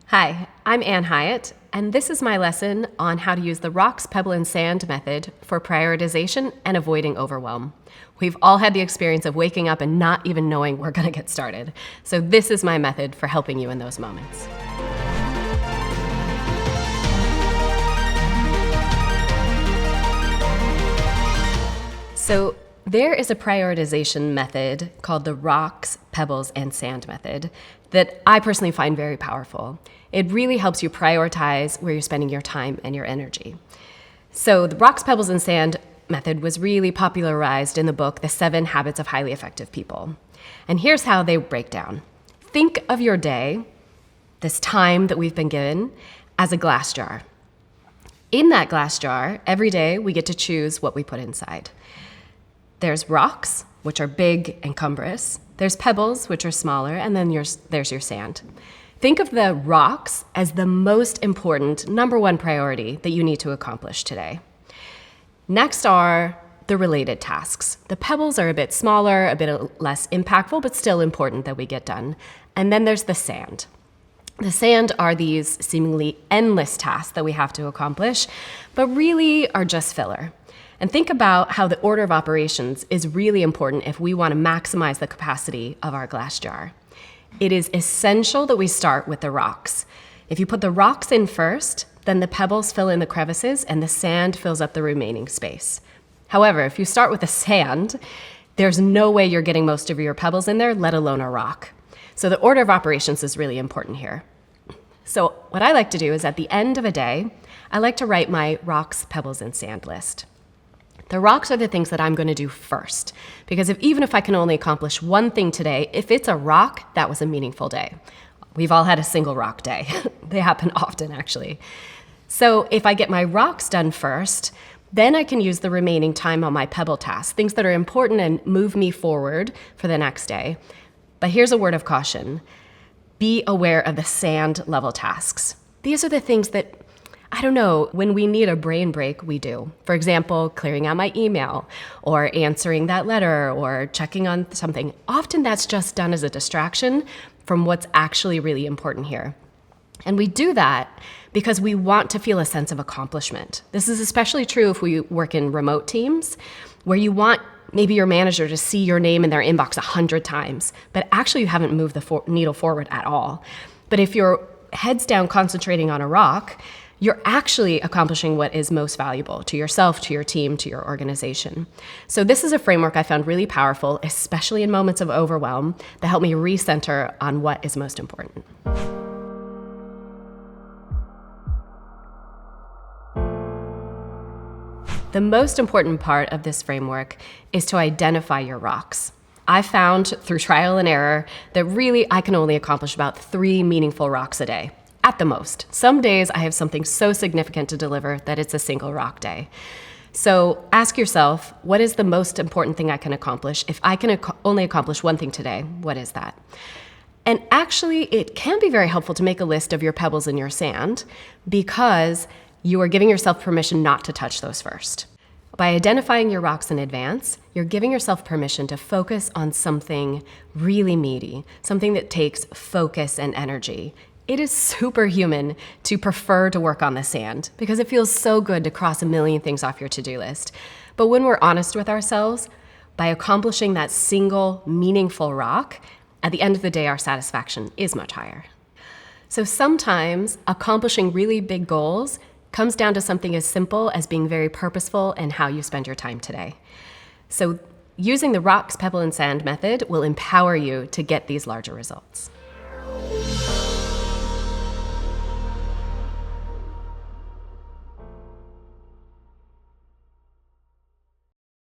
Hi, I'm Ann Hiatt, and this is my lesson on how to use the rocks, pebble, and sand method for prioritization and avoiding overwhelm. We've all had the experience of waking up and not even knowing we're going to get started. So this is my method for helping you in those moments. So there is a prioritization method called the rocks, pebbles, and sand method that I personally find very powerful. It really helps you prioritize where you're spending your time and your energy. So the rocks, pebbles, and sand method was really popularized in the book, The 7 Habits of Highly Effective People. And here's how they break down. Think of your day, this time that we've been given, as a glass jar. In that glass jar, every day we get to choose what we put inside. There's rocks, which are big and cumbrous. There's pebbles, which are smaller, and then there's your sand. Think of the rocks as the most important, number one priority that you need to accomplish today. Next are the related tasks. The pebbles are a bit smaller, a bit less impactful, but still important that we get done. And then there's the sand. The sand are these seemingly endless tasks that we have to accomplish, but really are just filler. And think about how the order of operations is really important if we want to maximize the capacity of our glass jar. It is essential that we start with the rocks. If you put the rocks in first, then the pebbles fill in the crevices and the sand fills up the remaining space. However, if you start with the sand, there's no way you're getting most of your pebbles in there, let alone a rock. So the order of operations is really important here. So what I like to do is at the end of a day, I like to write my rocks, pebbles, and sand list. The rocks are the things that I'm going to do first, because even if I can only accomplish one thing today, if it's a rock, that was a meaningful day. We've all had a single rock day. They happen often, actually. So if I get my rocks done first, then I can use the remaining time on my pebble tasks, things that are important and move me forward for the next day. But here's a word of caution. Be aware of the sand level tasks. These are the things that when we need a brain break, we do. For example, clearing out my email or answering that letter or checking on something. Often that's just done as a distraction from what's actually really important here. And we do that because we want to feel a sense of accomplishment. This is especially true if we work in remote teams where you want maybe your manager to see your name in their inbox 100 times, but actually you haven't moved the needle forward at all. But if you're heads down concentrating on a rock, you're actually accomplishing what is most valuable to yourself, to your team, to your organization. So this is a framework I found really powerful, especially in moments of overwhelm, that help me recenter on what is most important. The most important part of this framework is to identify your rocks. I found through trial and error that really I can only accomplish about 3 meaningful rocks a day. At the most. Some days I have something so significant to deliver that it's a single rock day. So ask yourself, what is the most important thing I can accomplish? If I can only accomplish one thing today, what is that? And actually, it can be very helpful to make a list of your pebbles and your sand because you are giving yourself permission not to touch those first. By identifying your rocks in advance, you're giving yourself permission to focus on something really meaty, something that takes focus and energy. It is superhuman to prefer to work on the sand because it feels so good to cross a million things off your to-do list. But when we're honest with ourselves, by accomplishing that single meaningful rock, at the end of the day, our satisfaction is much higher. So sometimes accomplishing really big goals comes down to something as simple as being very purposeful in how you spend your time today. So using the rocks, pebble, and sand method will empower you to get these larger results.